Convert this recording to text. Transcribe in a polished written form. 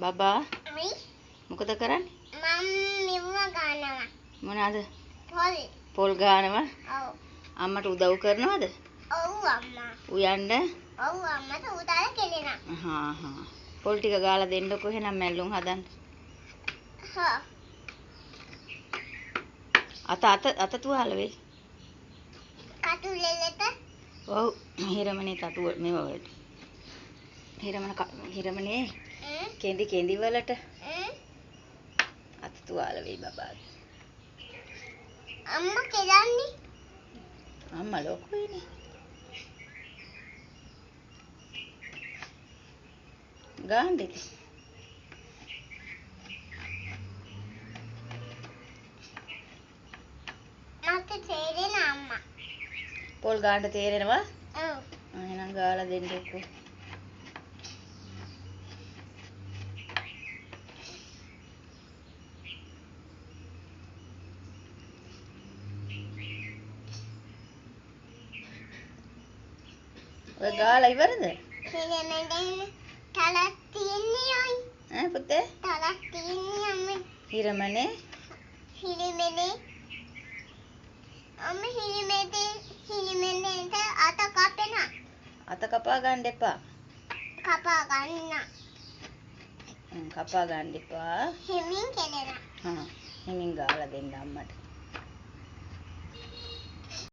බබා අයි මොකද කරන්නේ? මම මෙව ගන්නවා. මොනවාද? පොල්. පොල් ගානවා. ඔව්. අම්මට උදව් කරනවද? ඔව් අම්මා. උයන්ඩ? ඔව් අම්මට උදාලා කෙලිනවා. හා හා. පොල් ටික ගාලා දෙන්නකෝ එහෙනම් මැල්ලුම් හදන්න. හා. අත තුවාල වෙයි. කටුලෙලට. ඔව් හිරමනේ තටුව මේව වලට. හිරමනේ කෙඳි වලට අත තුවාල වෙයි බබාගේ. අම්මා කෙලන්නේ. අම්මා ලොකුයිනේ. ගාන්න ඉතින්. මට තේරෙන අම්මා. පොල් ගාන්න තේරෙනවා? ඔව්. එහෙනම් ගාලා දෙන්නකෝ. ඔය ගාලා ඉවරද? හිරමනේ තලක් තියන්නේ අයි. ඈ පුතේ? තලක් තියන්නේ අම්මේ. හිරමනේ හිරමනේ අම්මේ හිරමනේට අත කපෙනවා. අත කපා ගන්න එපා. කපා ගන්න. කපා ගන්න එපා. හිමින් කෙලෙනවා. හිමින් ගාලා දෙන්න අම්මට.